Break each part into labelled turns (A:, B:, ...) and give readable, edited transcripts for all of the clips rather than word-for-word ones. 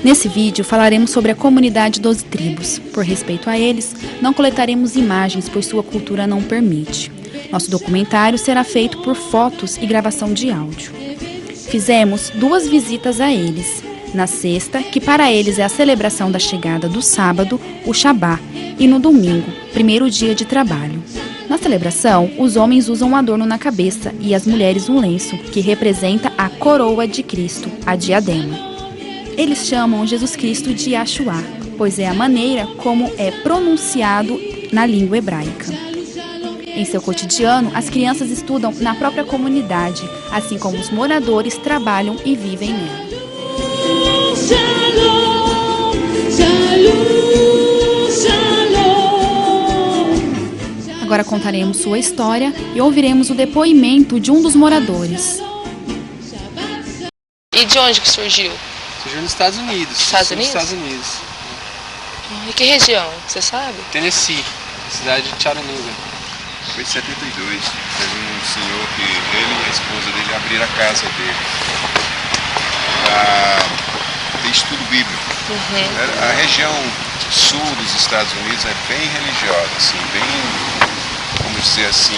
A: Nesse vídeo falaremos sobre a comunidade 12 tribos. Por respeito a eles, não coletaremos imagens, pois sua cultura não permite. Nosso documentário será feito por fotos e gravação de áudio. Fizemos 2 visitas a eles. Na sexta, que para eles é a celebração da chegada do sábado, o Shabá, e no domingo, primeiro dia de trabalho. Na celebração, os homens usam um adorno na cabeça e as mulheres um lenço, que representa a coroa de Cristo, a diadema. Eles chamam Jesus Cristo de Yahshua, pois é a maneira como é pronunciado na língua hebraica. Em seu cotidiano, as crianças estudam na própria comunidade, assim como os moradores trabalham e vivem nela. Agora contaremos sua história e ouviremos o depoimento de um dos moradores.
B: E de onde que surgiu?
C: Surgiu nos Estados Unidos.
B: Estados Unidos?
C: Estados Unidos.
B: E que região? Você sabe?
C: Tennessee, cidade de Chattanooga.
D: Foi em 72. Teve um senhor que ele e a esposa dele abriram a casa dele para ter estudo bíblico. A região sul dos Estados Unidos é bem religiosa, assim, bem, vamos dizer assim,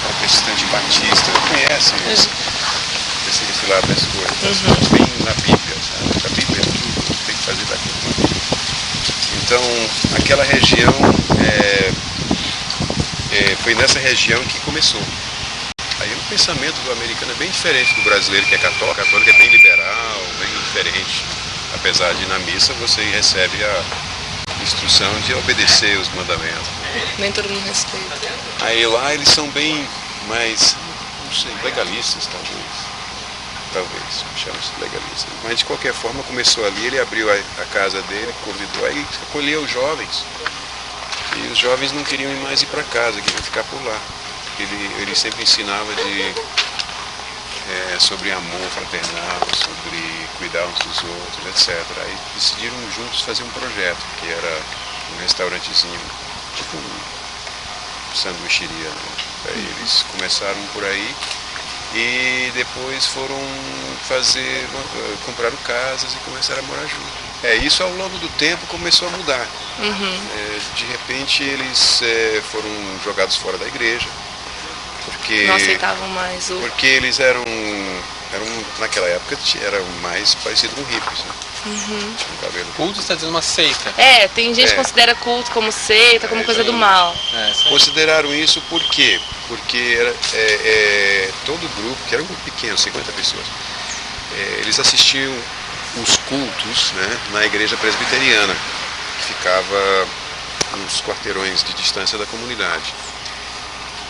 D: protestante batista. Conhece esse lado das coisas, bem na Bíblia, sabe? A Bíblia é tudo, tem que fazer daquilo. Então, aquela região, foi nessa região que começou. Aí o pensamento do americano é bem diferente do brasileiro, que é católico. O católico é bem liberal, bem diferente. Apesar de na missa você recebe a instrução de obedecer os mandamentos.
B: Nem todo mundo respeita.
D: Aí lá eles são bem mais, não sei, legalistas talvez, chama-se legalista. Mas de qualquer forma começou ali, ele abriu a casa dele, convidou, aí acolheu os jovens. E os jovens não queriam mais ir para casa, queriam ficar por lá. Ele sempre ensinava sobre amor fraternal, sobre cuidar uns dos outros, etc. Aí decidiram juntos fazer um projeto, que era um restaurantezinho, tipo um sanduicheria, né? Aí eles começaram por aí. E depois foram compraram casas e começaram a morar juntos. Isso ao longo do tempo começou a mudar. De repente eles foram jogados fora da igreja. Porque
B: não aceitavam mais o...
D: Porque eles eram naquela época, eram mais parecidos com hippies, né? Tinha um cabelo.
C: Culto está dizendo uma seita.
B: Tem gente que considera culto como seita, como coisa do mal.
D: Consideraram isso por quê? Porque era todo grupo, que era um grupo pequeno, 50 pessoas, eles assistiam os cultos, né, na igreja presbiteriana, que ficava uns quarteirões de distância da comunidade.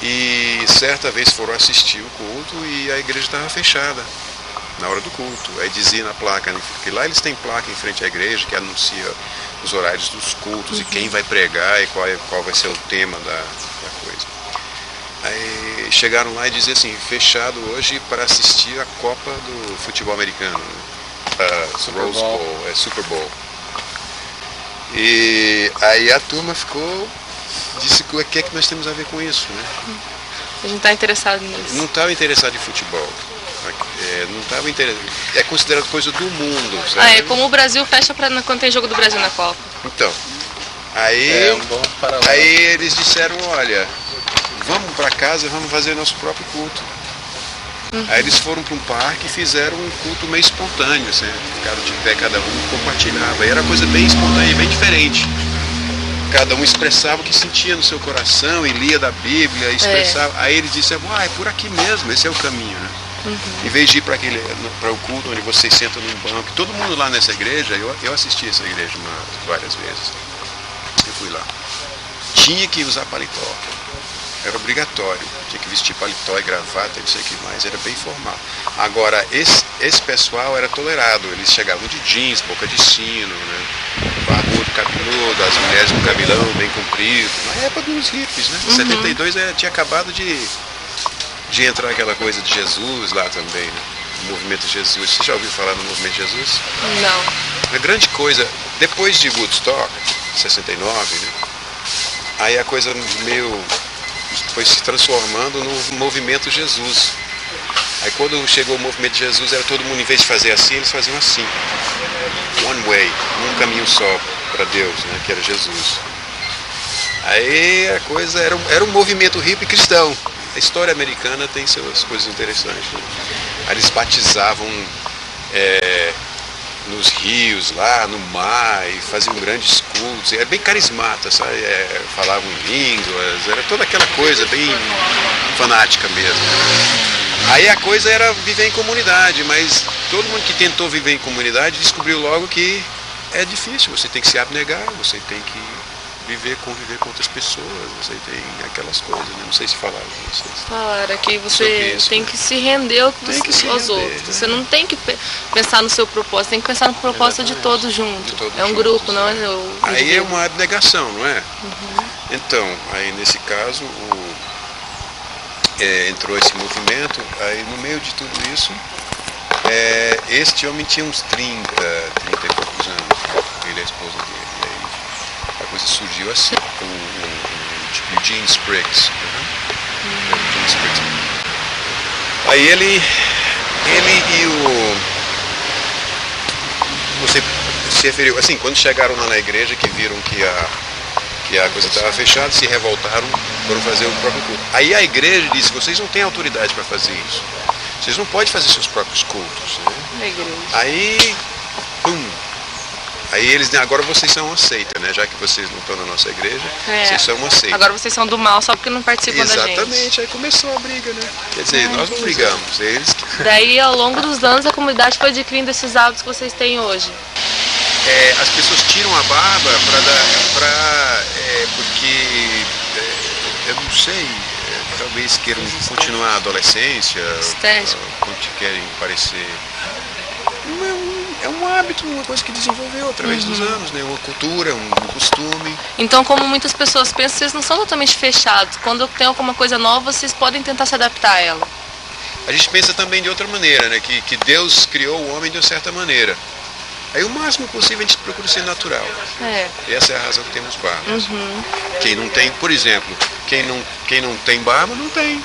D: E certa vez foram assistir o culto e a igreja estava fechada na hora do culto. Aí dizia na placa, porque lá eles têm placa em frente à igreja que anuncia os horários dos cultos e quem vai pregar e qual vai ser o tema da coisa. Aí chegaram lá e diziam assim, fechado hoje para assistir a Copa do futebol americano, Rose Bowl, Super Bowl. E aí a turma disse o que é que nós temos a ver com isso, né?
B: A gente não está interessado nisso.
D: Não estava interessado em futebol. Não estava interessado. É considerado coisa do mundo, sabe?
B: Como o Brasil fecha quando tem jogo do Brasil na Copa.
D: Então, aí eles disseram, olha, vamos para casa, vamos fazer nosso próprio culto. Aí eles foram para um parque e fizeram um culto meio espontâneo, assim, ficaram de pé, cada um compartilhava. E era coisa bem espontânea e bem diferente. Cada um expressava o que sentia no seu coração e lia da Bíblia, expressava. Aí eles disseram, é por aqui mesmo, esse é o caminho, né? Em vez de ir para o culto onde vocês sentam num banco, todo mundo lá nessa igreja, eu assisti essa igreja várias vezes. Eu fui lá. Tinha que usar paletó. Era obrigatório. Tinha que vestir paletó e gravata e não sei o que mais. Era bem formal. Agora, esse pessoal era tolerado. Eles chegavam de jeans, boca de sino, né? Barbudo, cabeludo, as mulheres com cabelão bem comprido. Na época dos hippies, né? Em 72 tinha acabado de entrar aquela coisa de Jesus lá também, né? O movimento Jesus. Você já ouviu falar no movimento Jesus?
B: Não.
D: A grande coisa, depois de Woodstock, 69, né? Aí a coisa meio foi se transformando no movimento Jesus. Aí quando chegou o movimento de Jesus, era todo mundo, em vez de fazer assim, eles faziam assim. One way, um caminho só para Deus, né, que era Jesus. Aí a coisa era um movimento hippie cristão. A história americana tem suas coisas interessantes, né? Aí eles batizavam nos rios, lá no mar, e faziam grandes cultos. Era bem carismata, sabe? Falavam em línguas, era toda aquela coisa bem fanática mesmo. Aí a coisa era viver em comunidade, mas todo mundo que tentou viver em comunidade descobriu logo que é difícil, você tem que se abnegar, você tem que conviver com outras pessoas, você tem aquelas coisas, né? Não sei se falaram pra vocês.
B: Falaram que você tem que se render aos outros. Né? Você não tem que pensar no seu propósito, tem que pensar no propósito de todos juntos. É um grupo, não é o
D: Aí é uma abnegação, não é? Uhum. Então, aí nesse caso, entrou esse movimento, aí no meio de tudo isso, este homem tinha uns 30 e poucos anos, ele é a esposa dele. A coisa surgiu assim, com o Eugene Spriggs. Eugene Spriggs. Aí ele e o... Você se referiu, assim, quando chegaram lá na igreja, que viram que a coisa estava fechada, se revoltaram, foram fazer o próprio culto. Aí a igreja disse, vocês não têm autoridade para fazer isso. Vocês não podem fazer seus próprios cultos. Né? Aí, pum! Aí eles, agora vocês são uma seita, né? Já que vocês não estão na nossa igreja, vocês são uma seita.
B: Agora vocês são do mal só porque não participam da gente.
D: Exatamente, aí começou a briga, né? Quer dizer, nós não brigamos, eles que...
B: Daí, ao longo dos anos, a comunidade foi adquirindo esses hábitos que vocês têm hoje.
D: As pessoas tiram a barba porque, eu não sei, talvez queiram continuar a adolescência, querem parecer... É um hábito, uma coisa que desenvolveu através dos anos, né? Uma cultura, um costume.
B: Então, como muitas pessoas pensam, vocês não são totalmente fechados. Quando tem alguma coisa nova, vocês podem tentar se adaptar a ela.
D: A gente pensa também de outra maneira, né? Que Deus criou o homem de uma certa maneira. Aí o máximo possível a gente procura ser natural. E essa é a razão que temos barbas. Quem não tem, por exemplo, quem não tem barba, não tem.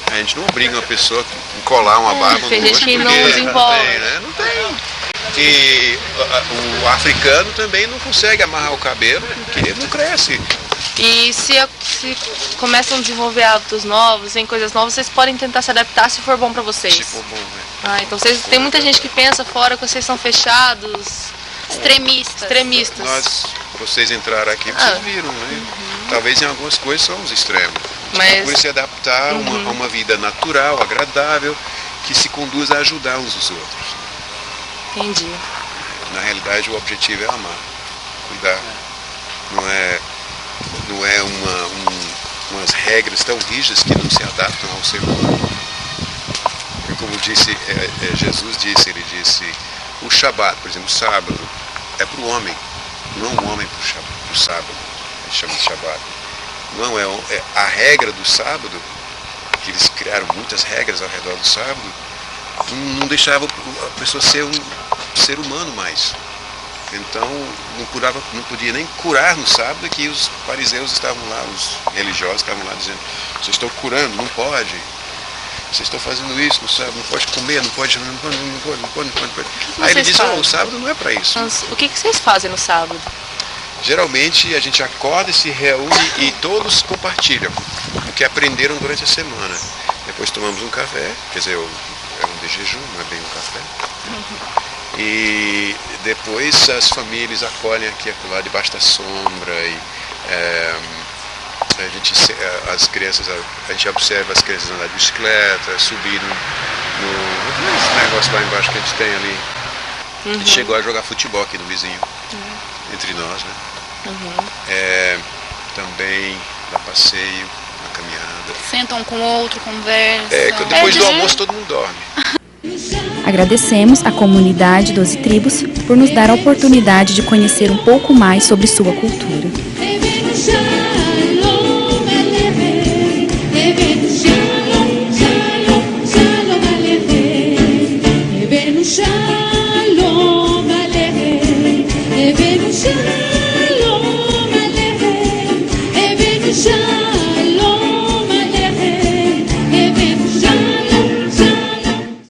D: A gente não obriga uma pessoa a colar uma barba no rosto.
B: Tem gente que não desenvolve.
D: Não tem. E o africano também não consegue amarrar o cabelo porque não cresce.
B: E se começam a desenvolver hábitos novos, em coisas novas, vocês podem tentar se adaptar se for bom para vocês. Se for bom, né? Então tem muita gente que pensa fora que vocês são fechados, extremistas. Vocês entraram aqui, vocês viram, né? Talvez em algumas coisas somos extremos. Mas procure se adaptar a uma vida natural, agradável, que se conduz a ajudar uns os outros. Entendi.
D: Na realidade, o objetivo é amar, cuidar. Não é umas regras tão rígidas que não se adaptam ao ser humano. E como disse, Jesus disse, ele disse, o Shabat, por exemplo, o sábado, é para o homem, não o homem para o sábado. A gente chama de Shabat. Não a regra do sábado, que eles criaram muitas regras ao redor do sábado, não deixava a pessoa ser um ser humano mais. Então não podia nem curar no sábado, que os fariseus estavam lá, os religiosos estavam lá dizendo, vocês estão curando, não pode. Vocês estão fazendo isso no sábado, não pode comer, não pode. Aí ele disse, o sábado não é para isso.
B: Mas o que vocês fazem no sábado?
D: Geralmente a gente acorda e se reúne e todos compartilham o que aprenderam durante a semana. Depois tomamos um café, quer dizer, é um de jejum, não é bem um café. E depois as famílias acolhem aqui e acolá debaixo da sombra. E, a gente observa as crianças andar de bicicleta, subir no negócio lá embaixo que a gente tem ali. A gente chegou a jogar futebol aqui no vizinho, entre nós, né? Também dá passeio, uma caminhada.
A: Sentam um com o outro, conversam.
D: Depois do almoço todo mundo dorme.
A: Agradecemos à comunidade 12 Tribos por nos dar a oportunidade de conhecer um pouco mais sobre sua cultura.